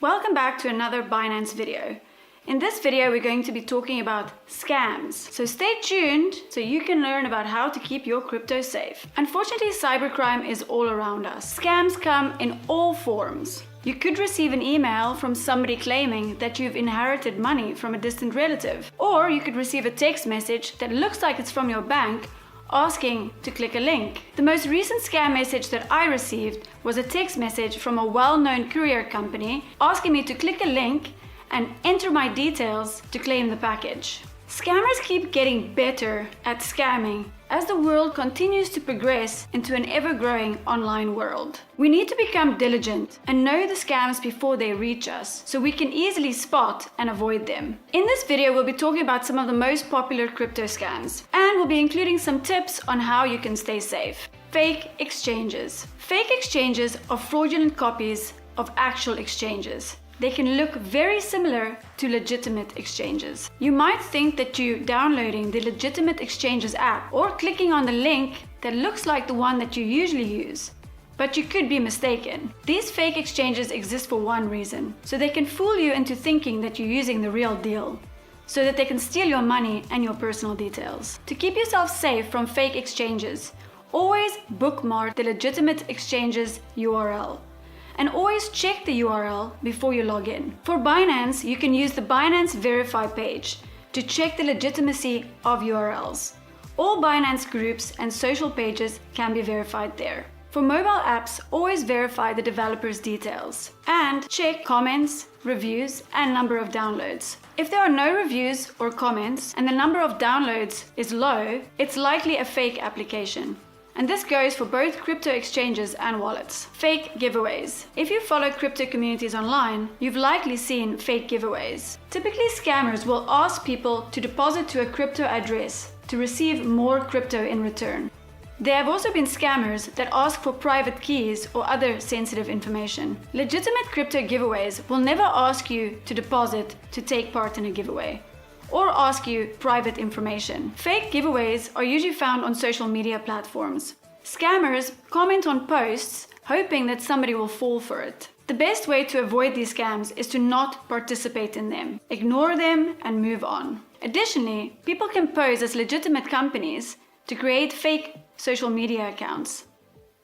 Welcome back to another Binance video. In this video, we're going to be talking about scams. So stay tuned so you can learn about how to keep your crypto safe. Unfortunately, cybercrime is all around us. Scams come in all forms. You could receive an email from somebody claiming that you've inherited money from a distant relative. Or you could receive a text message that looks like it's from your bank asking to click a link. The most recent scam message that I received was a text message from a well-known courier company asking me to click a link and enter my details to claim the package. Scammers keep getting better at scamming as the world continues to progress into an ever-growing online world. We need to become diligent and know the scams before they reach us so we can easily spot and avoid them. In this video, we'll be talking about some of the most popular crypto scams, and we'll be including some tips on how you can stay safe. Fake exchanges. Fake exchanges are fraudulent copies of actual exchanges. They can look very similar to legitimate exchanges. You might think that you downloading the legitimate exchanges app or clicking on the link that looks like the one that you usually use, but you could be mistaken. These fake exchanges exist for one reason, so they can fool you into thinking that you're using the real deal, so that they can steal your money and your personal details. To keep yourself safe from fake exchanges, always bookmark the legitimate exchange's URL. And always check the URL before you log in. For Binance, you can use the Binance Verify page to check the legitimacy of URLs. All Binance groups and social pages can be verified there. For mobile apps, always verify the developer's details and check comments, reviews, and number of downloads. If there are no reviews or comments and the number of downloads is low, it's likely a fake application. And this goes for both crypto exchanges and wallets. Fake giveaways. If you follow crypto communities online, you've likely seen fake giveaways. Typically, scammers will ask people to deposit to a crypto address to receive more crypto in return. There have also been scammers that ask for private keys or other sensitive information. Legitimate crypto giveaways will never ask you to deposit to take part in a giveaway or ask you private information. Fake giveaways are usually found on social media platforms. Scammers comment on posts hoping that somebody will fall for it. The best way to avoid these scams is to not participate in them. Ignore them and move on. Additionally, people can pose as legitimate companies to create fake social media accounts.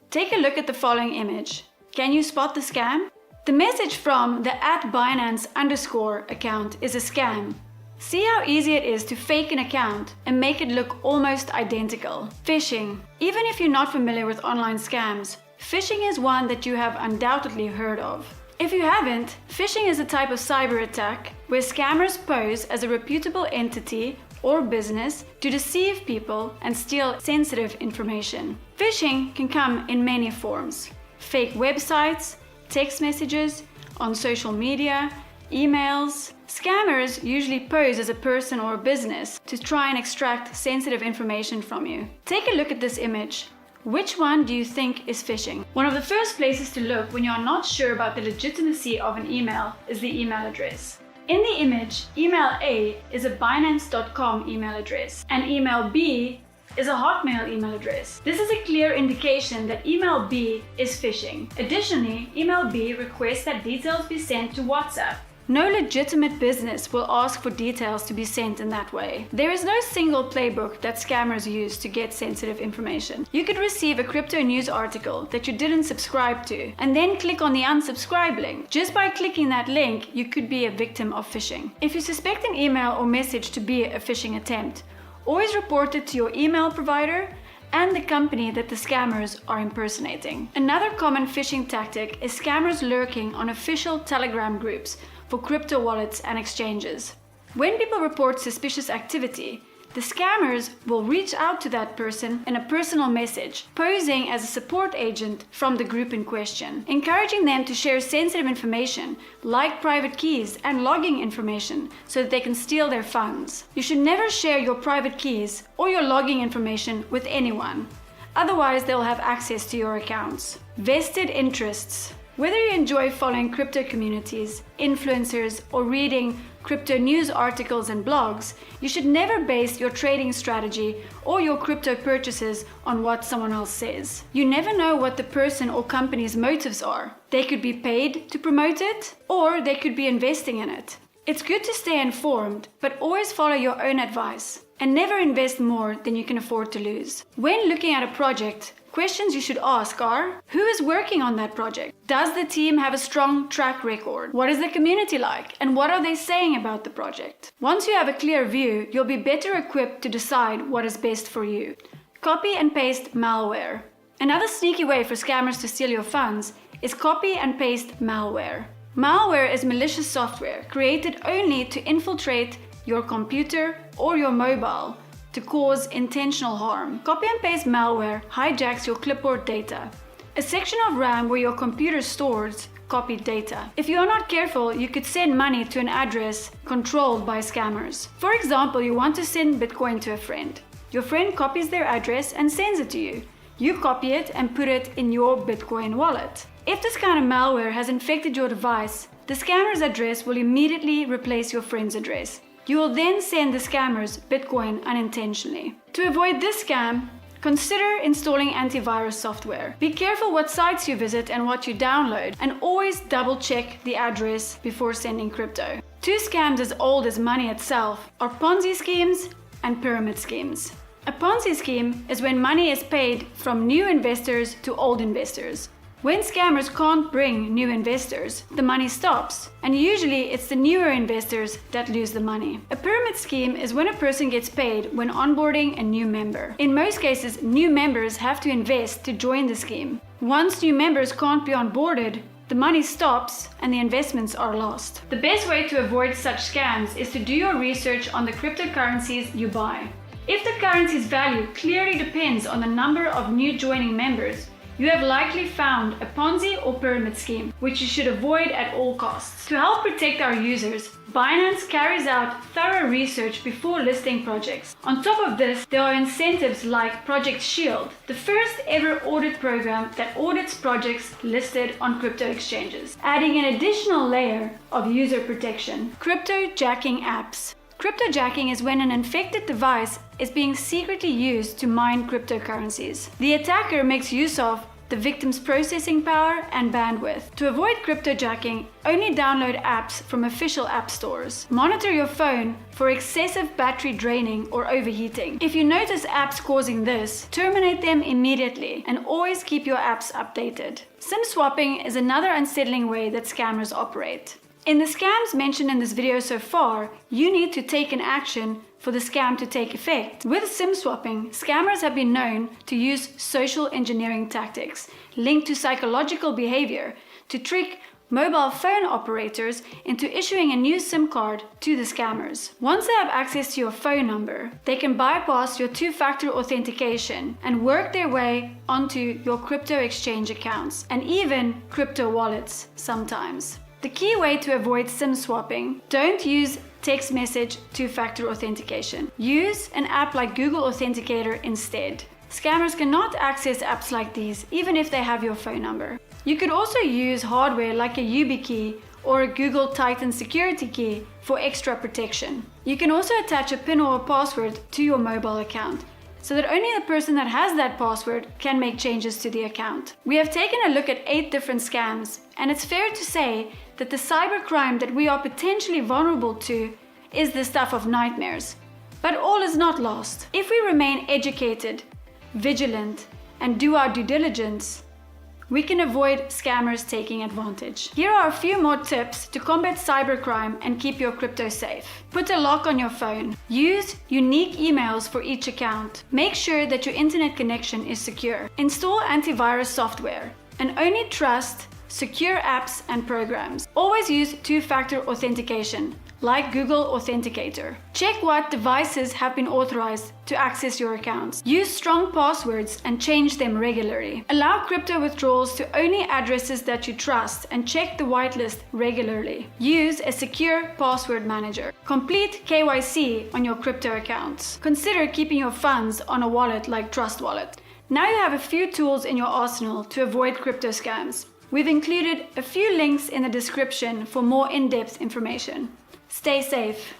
Take a look at the following image. Can you spot the scam? The message from the @Binance_ account is a scam. See how easy it is to fake an account and make it look almost identical. Phishing. Even if you're not familiar with online scams, phishing is one that you have undoubtedly heard of. If you haven't, phishing is a type of cyber attack where scammers pose as a reputable entity or business to deceive people and steal sensitive information. Phishing can come in many forms. Fake websites, text messages, on social media, emails. Scammers usually pose as a person or a business to try and extract sensitive information from you. Take a look at this image. Which one do you think is phishing? One of the first places to look when you are not sure about the legitimacy of an email is the email address. In the image, email A is a Binance.com email address and email B is a Hotmail email address. This is a clear indication that email B is phishing. Additionally, email B requests that details be sent to WhatsApp. No legitimate business will ask for details to be sent in that way. There is no single playbook that scammers use to get sensitive information. You could receive a crypto news article that you didn't subscribe to and then click on the unsubscribe link. Just by clicking that link, you could be a victim of phishing. If you suspect an email or message to be a phishing attempt, always report it to your email provider and the company that the scammers are impersonating. Another common phishing tactic is scammers lurking on official Telegram groups for crypto wallets and exchanges. When people report suspicious activity, the scammers will reach out to that person in a personal message, posing as a support agent from the group in question, encouraging them to share sensitive information like private keys and login information so that they can steal their funds. You should never share your private keys or your login information with anyone. Otherwise, they'll have access to your accounts. Vested interests. Whether you enjoy following crypto communities, influencers, or reading crypto news articles and blogs, you should never base your trading strategy or your crypto purchases on what someone else says. You never know what the person or company's motives are. They could be paid to promote it, or they could be investing in it. It's good to stay informed, but always follow your own advice and never invest more than you can afford to lose. When looking at a project, questions you should ask are: who is working on that project? Does the team have a strong track record? What is the community like? And what are they saying about the project? Once you have a clear view, you'll be better equipped to decide what is best for you. Copy and paste malware. Another sneaky way for scammers to steal your funds is copy and paste malware. Malware is malicious software created only to infiltrate your computer or your mobile to cause intentional harm. Copy and paste malware hijacks your clipboard data, a section of RAM where your computer stores copied data. If you are not careful, you could send money to an address controlled by scammers. For example, you want to send Bitcoin to a friend. Your friend copies their address and sends it to you. You copy it and put it in your Bitcoin wallet. If this kind of malware has infected your device, the scammer's address will immediately replace your friend's address. You will then send the scammers Bitcoin unintentionally. To avoid this scam, consider installing antivirus software. Be careful what sites you visit and what you download, and always double check the address before sending crypto. Two scams as old as money itself are Ponzi schemes and pyramid schemes. A Ponzi scheme is when money is paid from new investors to old investors. When scammers can't bring new investors, the money stops, and usually it's the newer investors that lose the money. A pyramid scheme is when a person gets paid when onboarding a new member. In most cases, new members have to invest to join the scheme. Once new members can't be onboarded, the money stops and the investments are lost. The best way to avoid such scams is to do your research on the cryptocurrencies you buy. If the currency's value clearly depends on the number of new joining members, you have likely found a Ponzi or pyramid scheme, which you should avoid at all costs. To help protect our users, Binance carries out thorough research before listing projects. On top of this, there are incentives like Project Shield, the first ever audit program that audits projects listed on crypto exchanges, adding an additional layer of user protection. Cryptojacking apps. Cryptojacking is when an infected device is being secretly used to mine cryptocurrencies. The attacker makes use of the victim's processing power and bandwidth. To avoid cryptojacking, only download apps from official app stores. Monitor your phone for excessive battery draining or overheating. If you notice apps causing this, terminate them immediately and always keep your apps updated. SIM swapping is another unsettling way that scammers operate. In the scams mentioned in this video so far, you need to take an action for the scam to take effect. With SIM swapping, scammers have been known to use social engineering tactics linked to psychological behavior to trick mobile phone operators into issuing a new SIM card to the scammers. Once they have access to your phone number, they can bypass your two-factor authentication and work their way onto your crypto exchange accounts and even crypto wallets sometimes. The key way to avoid SIM swapping: don't use text message two-factor authentication. Use an app like Google Authenticator instead. Scammers cannot access apps like these even if they have your phone number. You could also use hardware like a YubiKey or a Google Titan security key for extra protection. You can also attach a PIN or a password to your mobile account, so that only the person that has that password can make changes to the account. We have taken a look at 8 different scams, and it's fair to say that the cybercrime that we are potentially vulnerable to is the stuff of nightmares. But all is not lost. If we remain educated, vigilant, and do our due diligence, we can avoid scammers taking advantage. Here are a few more tips to combat cybercrime and keep your crypto safe. Put a lock on your phone. Use unique emails for each account. Make sure that your internet connection is secure. Install antivirus software and only trust secure apps and programs. Always use two-factor authentication, like Google Authenticator. Check what devices have been authorized to access your accounts. Use strong passwords and change them regularly. Allow crypto withdrawals to only addresses that you trust and check the whitelist regularly. Use a secure password manager. Complete KYC on your crypto accounts. Consider keeping your funds on a wallet like Trust Wallet. Now you have a few tools in your arsenal to avoid crypto scams. We've included a few links in the description for more in-depth information. Stay safe.